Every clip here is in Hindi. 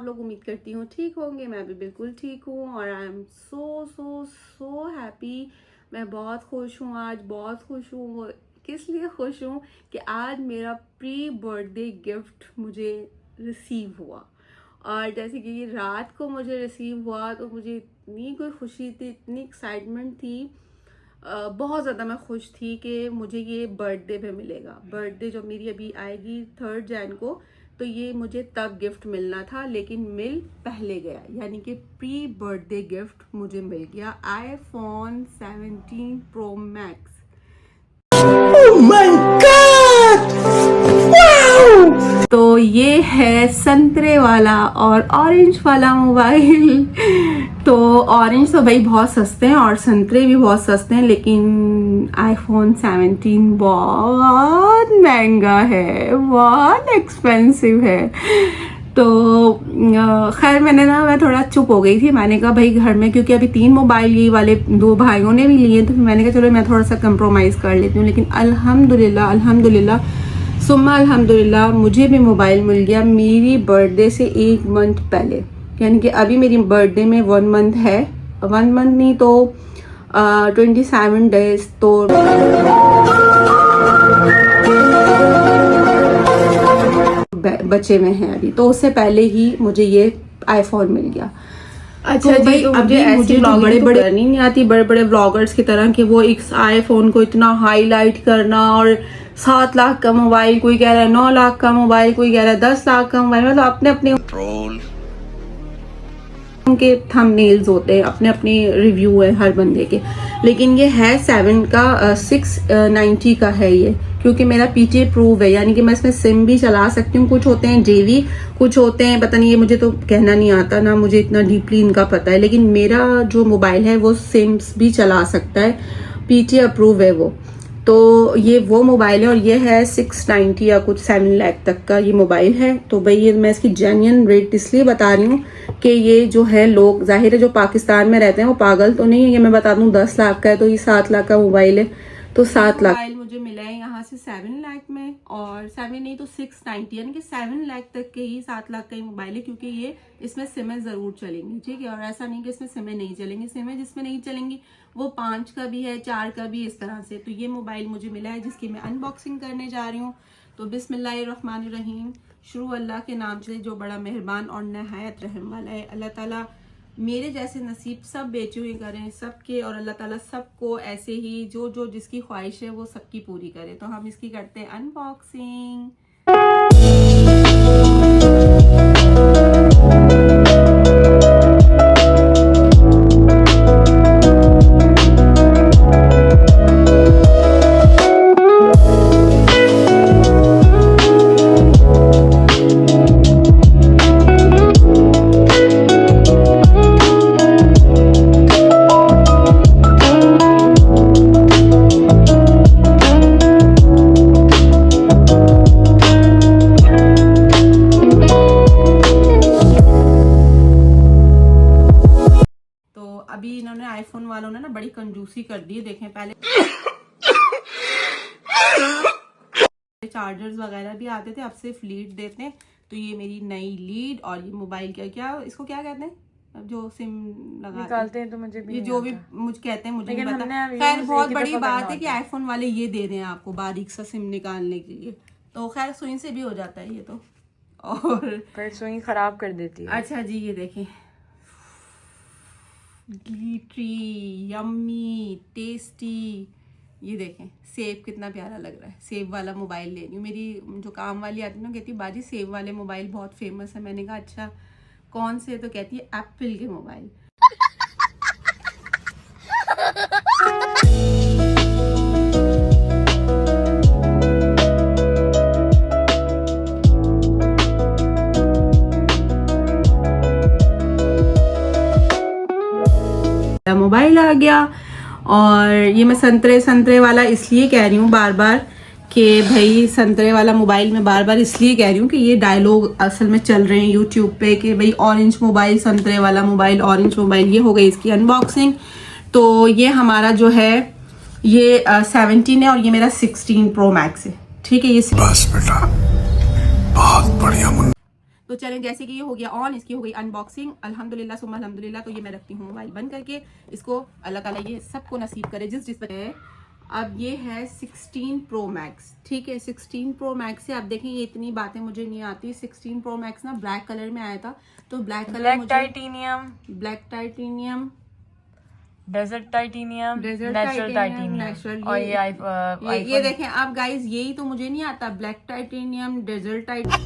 लोग उम्मीद करती हूँ ठीक होंगे। मैं भी बिल्कुल ठीक हूँ और I am so so so happy. मैं बहुत खुश हूँ, आज बहुत खुश हूँ। वो किस लिए खुश हूँ कि आज मेरा प्री बर्थडे गिफ्ट मुझे रिसीव हुआ। और जैसे कि रात को मुझे रिसीव हुआ तो मुझे इतनी कोई खुशी थी, इतनी एक्साइटमेंट थी, बहुत ज़्यादा मैं खुश थी कि मुझे ये बर्थडे पे मिलेगा। बर्थडे जो मेरी अभी आएगी 3 जैन को, तो ये मुझे तब गिफ्ट मिलना था, लेकिन मिल पहले गया। यानी कि प्री बर्थडे गिफ्ट मुझे मिल गया iPhone 17 Pro Max। Oh my God! Wow! तो ये है संतरे वाला और ऑरेंज वाला मोबाइल। तो ऑरेंज तो भाई बहुत सस्ते हैं और संतरे भी बहुत सस्ते हैं, लेकिन iPhone 17 बहुत महंगा है, बहुत एक्सपेंसिव है। तो खैर मैं थोड़ा चुप हो गई थी। मैंने कहा भाई घर में, क्योंकि अभी 3 मोबाइल ये वाले 2 भाइयों ने भी लिए, तो मैंने कहा चलो मैं थोड़ा सा कंप्रोमाइज़ कर लेती हूँ। लेकिन अल्हम्दुलिल्लाह सुम्मा अल्हम्दुलिल्लाह मुझे भी मोबाइल मिल गया मेरी बर्थडे से 1 मंथ पहले। यानी कि अभी मेरी बर्थडे में 1 मंथ है, 1 मंथ नहीं तो 27 डेज तो बचे हुए हैं अभी। तो उससे पहले ही मुझे ये आईफोन मिल गया। अच्छा तो भाई, अभी मुझे बड़े बड़े नहीं आती, बड़े बड़े व्लॉगर्स की तरह कि वो एक आईफोन को इतना हाईलाइट करना, और 7 लाख का मोबाइल कोई कह रहा है, 9 लाख का मोबाइल कोई कह रहा है, 10 लाख का मोबाइल। मतलब अपने अपने उनके थंबनेल्स होते हैं, अपने अपने रिव्यू है हर बंदे के। लेकिन ये है 7 का 690 का है ये, क्योंकि मेरा पीटी प्रूव है। यानी कि मैं इसमें सिम भी चला सकती हूँ। कुछ होते हैं जेवी, कुछ होते हैं पता नहीं, ये मुझे तो कहना नहीं आता ना, मुझे इतना डीपली इनका पता है। लेकिन मेरा जो मोबाइल है वो सिम्स भी चला सकता है, पीटी अप्रूव है वो। तो ये वो मोबाइल है और ये है 690 या कुछ 7 लाख तक का ये मोबाइल है। तो भाई ये मैं इसकी जेन्युइन रेट इसलिए बता रही हूँ कि ये जो है लोग, जाहिर है जो पाकिस्तान में रहते हैं वो पागल तो नहीं है। ये मैं बता दूं 10 लाख का है, तो ये 7 लाख का मोबाइल है। तो 7 लाख मोबाइल मुझे मिला है यहाँ से 7 लाख में, और 7 नहीं तो 690, यानी कि 7 लाख तक के ही 7 लाख का ही मोबाइल है। क्योंकि ये इसमें सिमें जरूर चलेंगी, ठीक है। और ऐसा नहीं कि इसमें सिमें नहीं चलेंगी, सिमें जिसमें नहीं चलेंगी वो 5 का भी है, 4 का भी, इस तरह से। तो ये मोबाइल मुझे मिला है जिसकी मैं अनबॉक्सिंग करने जा रही हूँ। तो बिस्मिल्लाहिर्रहमानिर्रहीम, शुरू अल्लाह के नाम से जो बड़ा मेहरबान और नहायत रहम वाला है। अल्लाह ताला मेरे जैसे नसीब सब बेचे हुए करें सबके, और अल्लाह ताला सबको ऐसे ही जो जिसकी ख्वाहिश है वो सबकी पूरी करे। तो हम इसकी करते हैं अनबॉक्सिंग। अभी इन्होंने आईफोन वालों ने ना बड़ी कंजूसी कर दी है। देखें, पहले चार्जर्स वगैरह भी आते थे, अब सिर्फ लीड देते हैं। तो ये मेरी नई लीड, और ये मोबाइल क्या इसको क्या कहते हैं, जो सिम निकालते हैं, तो मुझे भी ये जो भी मुझे कहते हैं मुझे नहीं पता। खैर बहुत बड़ी बात है कि आईफोन वाले ये दे रहे हैं आपको बारीक सा सिम निकालने के लिए। तो खैर सुई से भी हो जाता है ये तो, और सुई खराब कर देती है। अच्छा जी, ये देखें, ग्लिटरी, यम्मी, टेस्टी। ये देखें सेब कितना प्यारा लग रहा है। सेब वाला मोबाइल ले रही हूँ। मेरी जो काम वाली आती है ना, कहती बाजी सेब वाले मोबाइल बहुत फेमस है। मैंने कहा अच्छा कौन से, तो कहती है एप्पल के मोबाइल। मोबाइल आ गया। और ये मैं संतरे वाला इसलिए कह रही हूँ बार बार कि भाई संतरे वाला मोबाइल मैं बार बार इसलिए कह रही हूँ कि ये डायलॉग असल में चल रहे हैं यूट्यूब पे कि भाई ऑरेंज मोबाइल, संतरे वाला मोबाइल, ऑरेंज मोबाइल। ये हो गई इसकी अनबॉक्सिंग। तो ये हमारा जो है ये 17 है और ये मेरा 16 प्रो मैक्स है, ठीक है। ये बस बेटा बहुत बढ़िया। तो चलें, जैसे कि ये हो गया ऑन, इसकी हो गई अनबॉक्सिंग, अल्हम्दुलिल्लाह सुम्मा अल्हम्दुलिल्लाह। तो ये मैं रखती हूँ मोबाइल बंद करके, इसको अल्लाह ताला ये सबको नसीब करे जिस पर है। अब ये है 16 प्रो मैक्स, ठीक है, 16 प्रो मैक्स से। आप देखें ये इतनी बातें मुझे नहीं आती। 16 प्रो मैक्स ना ब्लैक कलर में आया था, तो ब्लैक कलर मुझे black titanium, desert titanium, natural और ये देखें आप गाइस, यही तो मुझे नहीं आता, black titanium, desert titanium,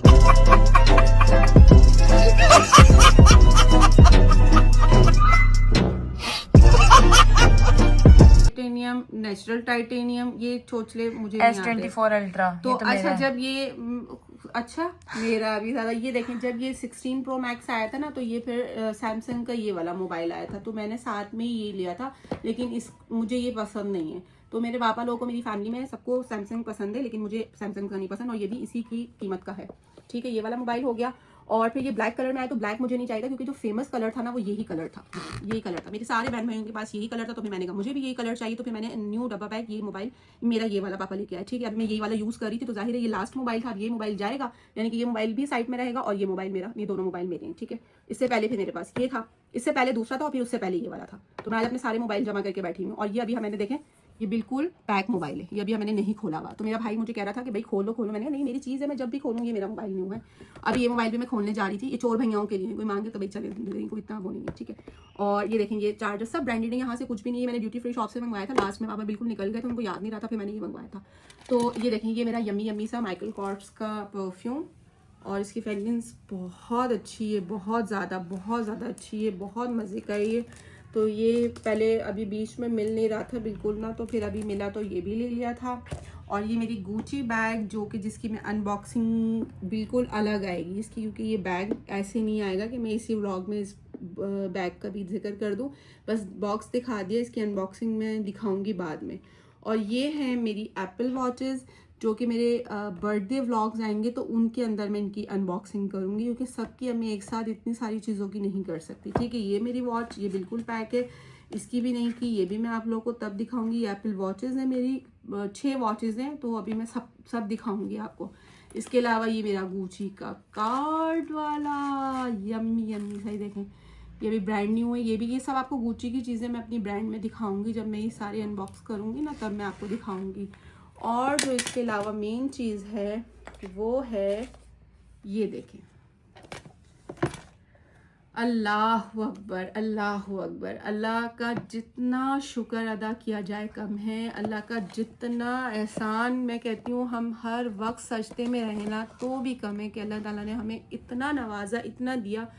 natural titanium, ये चोचले मुझे नहीं आते। S24 अल्ट्रा तो अच्छा, जब ये अच्छा मेरा अभी ज़्यादा, ये देखें जब ये 16 प्रो मैक्स आया था ना, तो ये फिर सैमसंग का ये वाला मोबाइल आया था, तो मैंने साथ में ही ये लिया था, लेकिन मुझे ये पसंद नहीं है। तो मेरे पापा लोगों को, मेरी फैमिली में सबको सैमसंग पसंद है, लेकिन मुझे सैमसंग का नहीं पसंद, और ये भी इसी की कीमत का है, ठीक है। ये वाला मोबाइल हो गया। और फिर ये ब्लैक कलर में आया, तो ब्लैक मुझे नहीं चाहिए, क्योंकि जो फेमस कलर था ना वो यही कलर था, यही कलर था। मेरे सारे बहन भाइयों के पास यही कलर था, तो फिर मैंने कहा मुझे भी यही कलर चाहिए। तो फिर मैंने न्यू डब्बा पैक ये मोबाइल मेरा ये वाला पापा लेके आया, ठीक है। अब मैं यही वाला यूज़ कर रही थी, तो जाहिर है ये लास्ट मोबाइल था, अब ये मोबाइल जाएगा, यानी कि ये मोबाइल भी साइड में रहेगा और ये मोबाइल मेरा, ये दोनों मोबाइल मेरे हैं, ठीक है। इससे पहले फिर मेरे पास ये था, इससे पहले दूसरा था, और फिर उससे पहले ये वाला था। तो मैं आज अपने सारे मोबाइल जमा करके बैठी हूँ। और ये अभी मैंने देखें, ये बिल्कुल पैक मोबाइल है, ये अभी मैंने नहीं खोला हुआ। तो मेरा भाई मुझे कह रहा था कि भाई खोलो खोलो, मैंने कहा नहीं मेरी चीज़ है, मैं जब भी खोलूँगी, ये मेरा मोबाइल न्यू है। अभी ये मोबाइल भी मैं खोलने जा रही थी, ये चोर भैयाओं के लिए, कोई मांगे तो भाई चले दे दें, कोई इतना वो नहीं है, ठीक है। और ये देखें ये चार्जर सब ब्रांडेड है, यहाँ से कुछ भी नहीं है, मैंने ड्यूटी फ्री शॉप से मंगवाया था। लास्ट में पापा बिल्कुल निकल गए थे, उनको याद नहीं रहा था, फिर मैंने ये मंगवाया था। तो ये देखें ये मेरा यम्मी यम्मी सा माइकल कॉर्स का परफ्यूम, और इसकी फ्रेगरेंस बहुत अच्छी है, बहुत ज़्यादा अच्छी है, बहुत मज़े का है ये। तो ये पहले अभी बीच में मिल नहीं रहा था बिल्कुल ना, तो फिर अभी मिला तो ये भी ले लिया था। और ये मेरी गुची बैग, जो कि जिसकी मैं अनबॉक्सिंग बिल्कुल अलग आएगी इसकी, क्योंकि ये बैग ऐसे नहीं आएगा कि मैं इसी व्लॉग में इस बैग का भी जिक्र कर दूं। बस बॉक्स दिखा दिया, इसकी अनबॉक्सिंग मैं दिखाऊंगी बाद में। और ये है मेरी एप्पल वॉचेस, जो कि मेरे बर्थडे व्लॉग्स आएंगे तो उनके अंदर मैं इनकी अनबॉक्सिंग करूँगी, क्योंकि सबकी अब मैं एक साथ इतनी सारी चीज़ों की नहीं कर सकती, ठीक है। ये मेरी वॉच, ये बिल्कुल पैक है, इसकी भी नहीं की, ये भी मैं आप लोगों को तब दिखाऊंगी। एप्पल वॉचेज़ हैं मेरी, 6 वॉचेज़ हैं, तो अभी मैं सब दिखाऊंगी आपको। इसके अलावा ये मेरा गुची का कार्ड वाला यम्मी यम्मी, सही देखें ये भी ब्रांड न्यू है, ये भी, ये सब आपको गुची की चीज़ें मैं अपनी ब्रांड में दिखाऊंगी, जब मैं ये सारे अनबॉक्स करूँगी ना तब मैं आपको दिखाऊंगी। और जो इसके अलावा मेन चीज़ है वो है ये देखें, अल्लाह अकबर, अल्लाह अकबर। अल्लाह का जितना शुक्र अदा किया जाए कम है, अल्लाह का जितना एहसान मैं कहती हूँ हम हर वक्त सजदे में रहें ना तो भी कम है, कि अल्लाह ताला ने हमें इतना नवाजा, इतना दिया,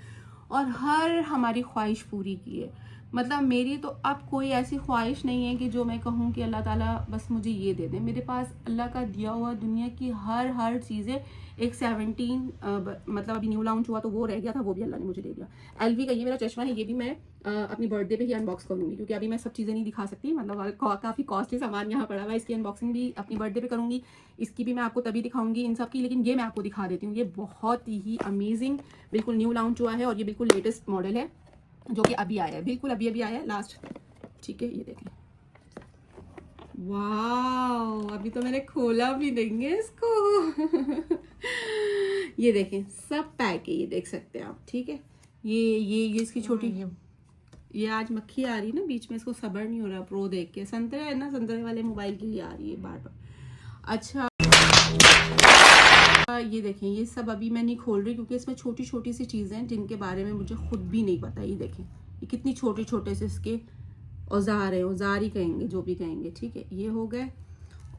और हर हमारी ख्वाहिश पूरी की है। मतलब मेरी तो अब कोई ऐसी ख्वाहिश नहीं है कि जो मैं कहूँ कि अल्लाह ताला बस मुझे ये दे दे। मेरे पास अल्लाह का दिया हुआ दुनिया की हर चीज़ें। एक 17 मतलब अभी न्यू लॉन्च हुआ तो वो रह गया था, वो भी अल्लाह ने मुझे दे दिया। LV का ये मेरा चश्मा है, ये भी मैं अपनी बर्थडे पे ही अनबॉक्स करूँगी, क्योंकि अभी मैं सब चीज़ें नहीं दिखा सकती, मतलब काफ़ी कॉस्टली सामान यहाँ पड़ा हुआ है। इसकी अनबॉक्सिंग भी अपनी बर्थडे पे करूँगी, इसकी भी मैं आपको तभी दिखाऊंगी इन सब की, लेकिन ये मैं आपको दिखा देती हूँ। ये बहुत ही अमेजिंग बिल्कुल न्यू लॉन्च हुआ है, और ये बिल्कुल लेटेस्ट मॉडल है, जो कि अभी आया है, बिल्कुल अभी आया है लास्ट, ठीक है। ये देखें, वाह, अभी तो मैंने खोला भी नहीं है इसको ये देखें सब पैक है, ये देख सकते हैं आप, ठीक है। ये इसकी छोटी, ये आज मक्खी आ रही है ना बीच में, इसको सब्र नहीं हो रहा प्रो देख के। संतरा है ना, संतरे वाले मोबाइल के लिए आ रही है बार बार। अच्छा ये देखें, ये सब अभी मैं नहीं खोल रही, क्योंकि इसमें छोटी छोटी सी चीज़ें हैं जिनके बारे में मुझे खुद भी नहीं पता। ये देखें, ये कितनी छोटे छोटे से इसके औजार है, औजार ही कहेंगे, जो भी कहेंगे, ठीक है। ये हो गए,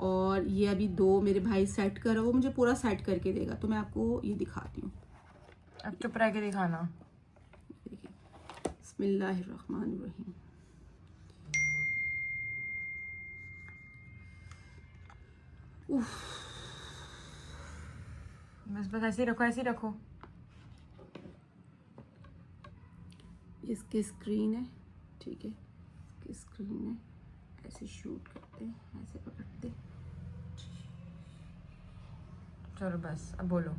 और ये अभी 2 मेरे भाई सेट कर, वो मुझे पूरा सेट करके देगा, तो मैं आपको ये दिखाती हूँ। अब चुप रह के दिखाना। देखिए, बिस्मिल्लाहिर्रहमानिर्रहीम। बस ऐसे रखो, ऐसे रखो। इसकी स्क्रीन है, ठीक है, इसकी स्क्रीन है, ऐसे शूट करते हैं, ऐसे पकड़ते। चलो बस अब बोलो।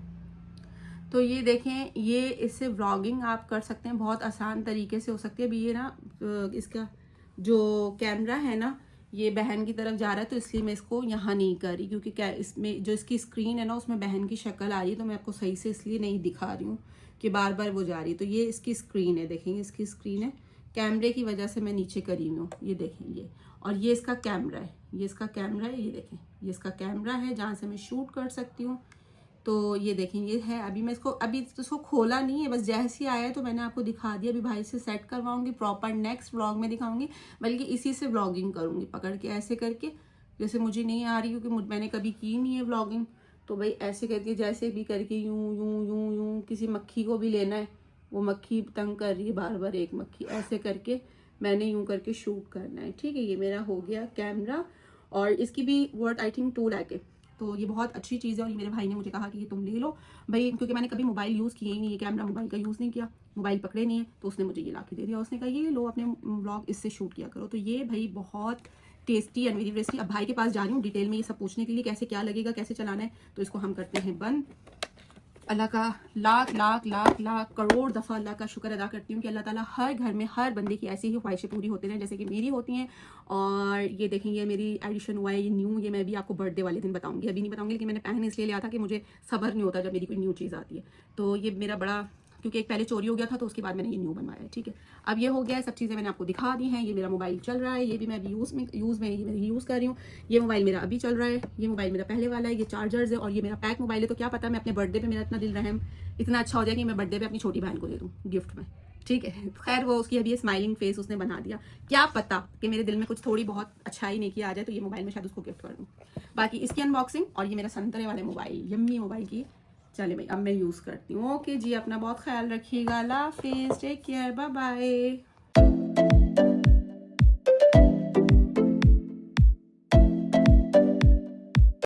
तो ये देखें, ये इससे व्लॉगिंग आप कर सकते हैं, बहुत आसान तरीके से हो सकती है। अभी ये ना इसका जो कैमरा है ना, ये बहन की तरफ जा रहा है तो इसलिए मैं इसको यहाँ नहीं कर रही, क्योंकि क्या इसमें जो इसकी स्क्रीन है ना उसमें बहन की शक्ल आ रही है, तो मैं आपको सही से इसलिए नहीं दिखा रही हूँ कि बार बार वो जा रही है। तो ये इसकी स्क्रीन है, देखेंगे इसकी स्क्रीन है, कैमरे की वजह से मैं नीचे करी हुई हूँ, ये देखें ये। और ये इसका कैमरा है, ये इसका कैमरा है, ये देखें ये इसका कैमरा है जहाँ से मैं शूट कर सकती हूँ। तो ये देखें ये है। अभी मैं इसको खोला नहीं है, बस जैसे ही आया तो मैंने आपको दिखा दिया। अभी भाई से सेट करवाऊंगी, प्रॉपर नेक्स्ट व्लॉग में दिखाऊंगी, बल्कि इसी से व्लॉगिंग करूंगी पकड़ के ऐसे करके, जैसे मुझे नहीं आ रही क्योंकि मैंने कभी की नहीं है व्लॉगिंग। तो भाई ऐसे करके जैसे भी करके यूं यूं यूं यूं, किसी मक्खी को भी लेना है, वो मक्खी तंग कर रही है बार बार, एक मक्खी, ऐसे करके मैंने यूं करके शूट करना है। ठीक है, ये मेरा हो गया कैमरा। और इसकी भी वर्ड आई थिंक 2 लाख है, तो ये बहुत अच्छी चीज़ है। और ये मेरे भाई ने मुझे कहा कि ये तुम ले लो भाई, क्योंकि मैंने कभी मोबाइल यूज़ किया ही नहीं है, कैमरा मोबाइल का यूज़ नहीं किया, मोबाइल पकड़े नहीं है, तो उसने मुझे ये ला के दे दिया। उसने कहा ये लो, अपने व्लॉग इससे शूट किया करो। तो ये भाई बहुत टेस्टी एंड वेरी टेस्टी। अब भाई के पास जा रही हूँ डिटेल में ये सब पूछने के लिए, कैसे क्या लगेगा, कैसे चलाना है। तो इसको हम करते हैं बंद। अल्लाह का लाख लाख लाख लाख करोड़ दफ़ा अल्लाह का शुक्र अदा करती हूँ कि अल्लाह ताला हर घर में हर बंदे की ऐसी ही ख्वाहिशें पूरी होती रहें जैसे कि मेरी होती हैं। और ये देखेंगे मेरी एडिशन हुआ है, ये न्यू, ये मैं भी आपको बर्थडे वाले दिन बताऊंगी, अभी नहीं बताऊंगी, लेकिन मैंने पहन इसलिए लिया था कि मुझे सब्र नहीं होता जब मेरी कोई न्यू चीज़ आती है। तो ये मेरा बड़ा, क्योंकि एक पहले चोरी हो गया था तो उसके बाद मैंने ये न्यू बनवाया है। ठीक है, अब ये हो गया है, सब चीज़ें मैंने आपको दिखा दी हैं। ये मेरा मोबाइल चल रहा है, ये भी मैं अभी यूज़ में ये मैं यूज़ कर रही हूँ। ये मोबाइल मेरा अभी चल रहा है, ये मोबाइल मेरा पहले वाला है, ये चार्जर्स है, और ये मेरा पैक मोबाइल है। तो क्या पता मैं अपने बर्थडे पे, मेरा इतना दिल रहम इतना अच्छा हो जाए कि मैं बर्थडे पे अपनी छोटी बहन को दे दूँ गिफ्ट में। ठीक है, खैर वो उसकी अभी ये स्माइलिंग फेस उसने बना दिया, क्या पता कि मेरे दिल में कुछ थोड़ी बहुत अच्छाई नहीं किया आ जाए तो ये मोबाइल में शायद उसको गिफ्ट कर दूँ। बाकी इसकी अनबॉक्सिंग और ये मेरा संतरे वाले मोबाइल, यम्मी मोबाइल की, चले भाई अब मैं यूज़ करती हूँ। ओके जी, अपना बहुत ख्याल रखिएगा, अल्लाह हाफिज़, टेक केयर, बाय बाय।